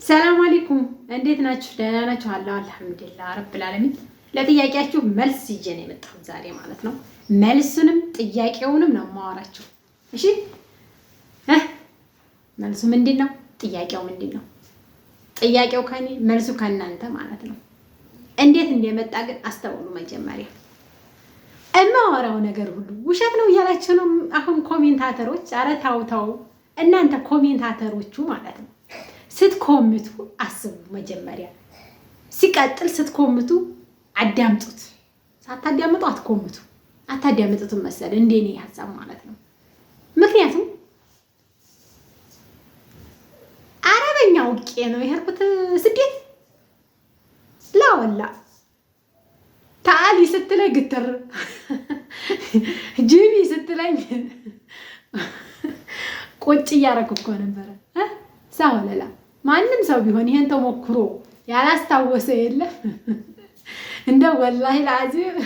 ሰላም አለይኩም እንዴት ናችሁ? ደህና ናችሁ? አልሐምዱሊላህ ረብል ዓለሚን። ለጥያቄያችሁ መልስ ይዤ ነው የመጣሁት ዛሬ ማለት ነው። መልሱንም ጥያቄውንም ነው የማወራችሁ። እሺ መልሱ ምንድን ነው? ጥያቄው ምንድን ነው? ጥያቄው ከኔ መልሱ ከእናንተ ማለት ነው። እንዴት እንደመጣ ግን አስተውሉ። መጀመሪያ የማወራው ነገር ሁሉ ውሸት ነው እያላችሁ ነው አሁን ኮሜንታተሮች። ኧረ ተው ተው እናንተ ኮሜንታተሮቹ ማለት ነው። ስትኮምቱ አስቡ መጀመሪያ። ሲቀጥል ስትኮምቱ አዳምጡት። ሳታዳምጡ አትኮምቱ። አታዳምጡትም መሰል እንደኔ ሀሳብ ማለት ነው። ምክንያቱም አረበኛ አውቄ ነው የሄድኩት ስደት ላወላ ታሊ ስትለኝ ግትር ጂቢ ስትለኝ ቁጭ እያደረኩ እኮ ነበረ ሳወለላ። ማንም ሰው ቢሆን ይሄን ተሞክሮ ያላስታወሰ የለም። እንደ ወላሂ ለአዚም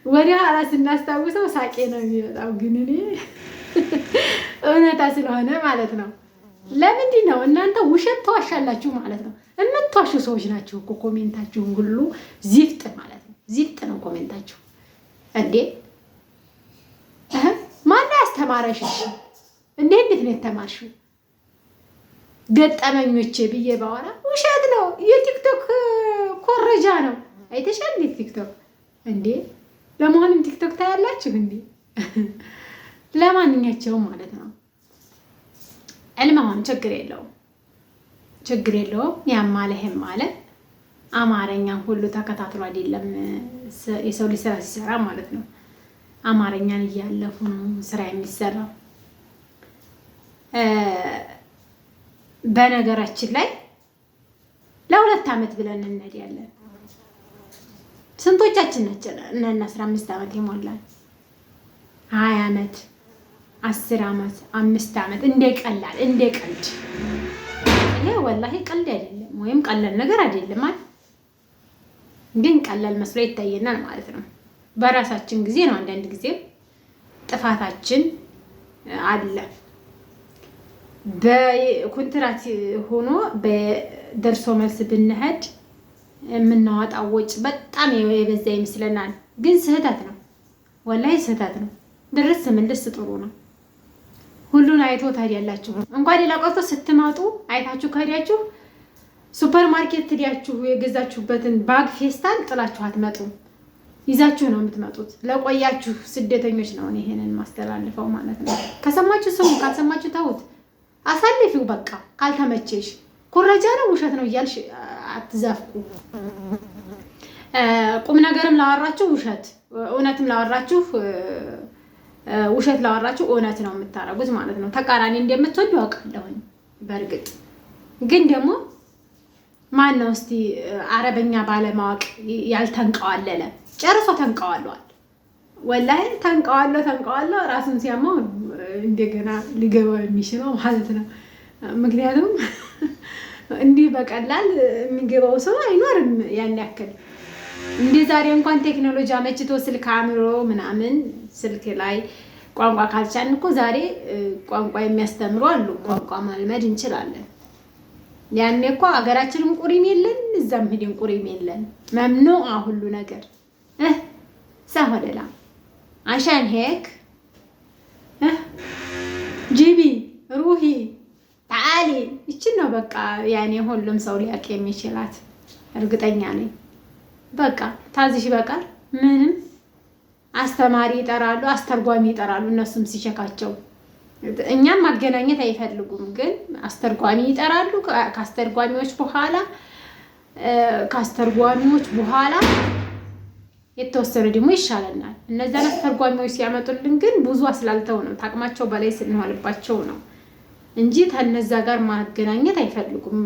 ወዲያ አራስ እናስታውሰው ሳቄ ነው የሚወጣው። ግን እኔ እውነታ ስለሆነ ማለት ነው። ለምንድን ነው እናንተ ውሸት ተዋሻላችሁ ማለት ነው? የምትዋሹ ሰዎች ናችሁ እኮ ኮሜንታችሁን ሁሉ ዚፍጥ ማለት ነው። ዚፍጥ ነው ኮሜንታችሁ እንዴ። ማን ያስተማረሽ? እንዴት ነው የተማርሽው? ገጠመኞቼ ብዬ ባወራ ውሸት ነው። የቲክቶክ ኮረጃ ነው። አይተሻል እንዴ ቲክቶክ እንዴ? ለማንም ቲክቶክ ታያላችሁ እንዴ? ለማንኛቸውም ማለት ነው ዕልማውን ችግር የለውም ያም ማለ ይሄም ማለ አማርኛን ሁሉ ተከታትሎ አይደለም የሰው ልጅ ስራ ሲሰራ ማለት ነው። አማርኛን እያለፉ ነው ስራ የሚሰራው። በነገራችን ላይ ለ2 ዓመት ብለን እንሄዳለን። ስንቶቻችን ናቸው እና 15 ዓመት ይሞላል? 20 ዓመት 10 ዓመት 5 ዓመት እንደ ቀልድ። ይሄ ወላሂ ቀልድ አይደለም፣ ወይም ቀላል ነገር አይደለም ማለት ግን ቀላል መስሎ ይታየናል ማለት ነው። በራሳችን ጊዜ ነው አንዳንድ ጊዜ ጥፋታችን አለ። በኮንትራት ሆኖ በደርሶ መልስ ብንሄድ የምናወጣው ወጪ በጣም የበዛ ይመስለናል፣ ግን ስህተት ነው። ወላሂ ስህተት ነው። ድረስ መልስ ጥሩ ነው። ሁሉን አይቶ ታዲያላችሁ እንኳን ሌላ ቀርቶ ስትመጡ አይታችሁ ከሄዳችሁ ሱፐር ማርኬት ሄዳችሁ የገዛችሁበትን ባግ ፌስታል ጥላችሁ አትመጡም። ይዛችሁ ነው የምትመጡት። ለቆያችሁ ስደተኞች ነው ይሄንን ማስተላልፈው ማለት ነው። ከሰማችሁ ስሙ፣ ካልሰማችሁ ተውት፣ አሳልፊው በቃ። ካልተመቸሽ ኩረጃ ነው ውሸት ነው እያልሽ አትዛፍቁ። ቁም ነገርም ላወራችሁ ውሸት፣ እውነትም ላወራችሁ ውሸት ላወራችሁ እውነት ነው የምታረጉት ማለት ነው። ተቃራኒ እንደምትወዱ አውቃለሁኝ። በእርግጥ ግን ደግሞ ማን ነው እስቲ አረበኛ ባለማወቅ ያልተንቀዋለለ? ጨርሶ ተንቀዋለዋል። ወላሂ ተንቀዋለሁ ራሱን ሲያማው እንደገና ሊገባው የሚችለው ማለት ነው። ምክንያቱም እንዲህ በቀላል የሚገባው ሰው አይኖርም ያን ያክል። እንደ ዛሬ እንኳን ቴክኖሎጂ አመችቶ ስልክ አምሮ ምናምን ስልክ ላይ ቋንቋ ካልቻልን እኮ ዛሬ ቋንቋ የሚያስተምሩ አሉ። ቋንቋ ማልመድ እንችላለን። ያኔ እኮ አገራችንም ቁሪም የለን፣ እዛም ሄደን ቁሪም የለን። መምኑዕ ሁሉ ነገር ሳሆደላ አሻን ሄክ ጂቢ ሩሂ ታሊ ይችን ነው በቃ። ያኔ ሁሉም ሰው ሊያውቅ የሚችላት እርግጠኛ ነኝ። በቃ ታዝሽ በቃል ምንም አስተማሪ ይጠራሉ፣ አስተርጓሚ ይጠራሉ። እነሱም ሲሸካቸው እኛም ማገናኘት አይፈልጉም፣ ግን አስተርጓሚ ይጠራሉ። ከአስተርጓሚዎች በኋላ የተወሰነ ደግሞ ይሻለናል። እነዛን አስተርጓሚዎች ሲያመጡልን ግን ብዙ አስላልተው ነው፣ ታቅማቸው በላይ ስንሆንባቸው ነው እንጂ ከነዛ ጋር ማገናኘት አይፈልጉም።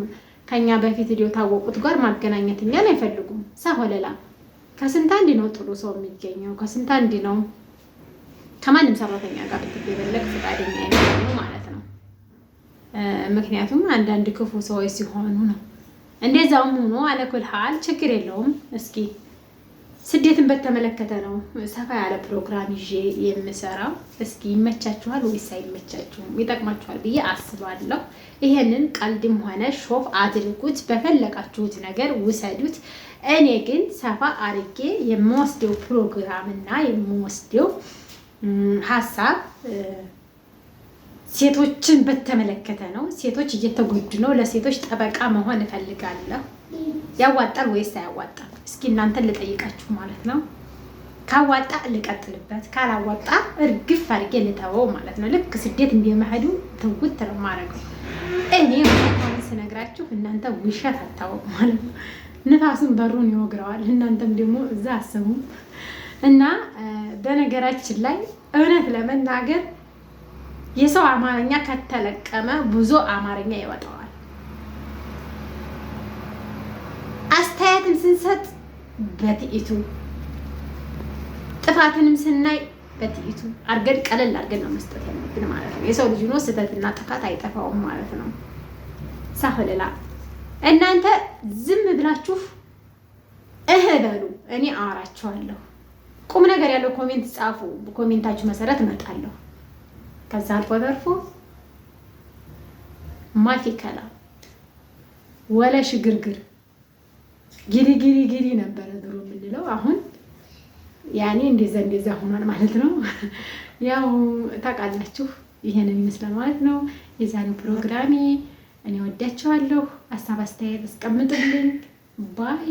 ከኛ በፊት ዲዮ ታወቁት ጋር ማገናኘት እኛን አይፈልጉም። ሳሆለላ ከስንት አንድ ነው ጥሩ ሰው የሚገኘው፣ ከስንት አንድ ነው ከማንም ሰራተኛ ጋር ብትበለቅ ፈቃደኛ አይሆኑ ማለት ነው። ምክንያቱም አንዳንድ ክፉ ሰዎች ሲሆኑ ነው። እንደዛውም ሆኖ አለኩል ሐል ችግር የለውም። እስኪ ስደትን በተመለከተ ነው ሰፋ ያለ ፕሮግራም ይዤ የምሰራው። እስኪ ይመቻችኋል ወይስ አይመቻችሁም? ይጠቅማችኋል ብዬ አስባለሁ። ይሄንን ቀልድም ሆነ ሾፍ አድርጉት፣ በፈለጋችሁት ነገር ውሰዱት። እኔ ግን ሰፋ አድርጌ የምወስደው ፕሮግራም እና የምወስደው ሀሳብ ሴቶችን በተመለከተ ነው። ሴቶች እየተጎዱ ነው። ለሴቶች ጠበቃ መሆን እፈልጋለሁ። ያዋጣል ወይስ አያዋጣም? እስኪ እናንተን ልጠይቃችሁ ማለት ነው። ካዋጣ ልቀጥልበት፣ ካላዋጣ እርግፍ አድርጌ ልተወው ማለት ነው። ልክ ስደት እንደመሄዱ ትውት ነው የማደርገው። እኔ ማለት ስነግራችሁ እናንተ ውሸት አታወቁ ማለት ነው። ንፋሱን በሩን ይወግረዋል፣ እናንተም ደግሞ እዛ አሰቡ እና በነገራችን ላይ እውነት ለመናገር የሰው አማርኛ ከተለቀመ ብዙ አማርኛ ይወጣዋል። አስተያየትም ስንሰጥ በትዕቱ ጥፋትንም ስናይ በትዕቱ አርገን ቀለል አርገን ነው መስጠት ያለብን ማለት ነው። የሰው ልጅ ነው ስህተትና ጥፋት አይጠፋውም ማለት ነው። ሳህለላ እናንተ ዝም ብላችሁ በሉ፣ እኔ አወራችኋለሁ። ቁም ነገር ያለው ኮሜንት ጻፉ። በኮሜንታችሁ መሰረት እመጣለሁ። ከዛ አልፎ ተርፎ ማፊ ከላም ወለ ሽግርግር ጊሪ ነበረ ድሮ የምንለው። አሁን ያኔ እንደዛ ሆኗል ማለት ነው። ያው ታውቃላችሁ፣ ይሄንን ይመስላል ማለት ነው የዛሬው ፕሮግራሜ። እኔ ወዳችኋለሁ። ሀሳብ አስተያየት አስቀምጡልኝ። ባይ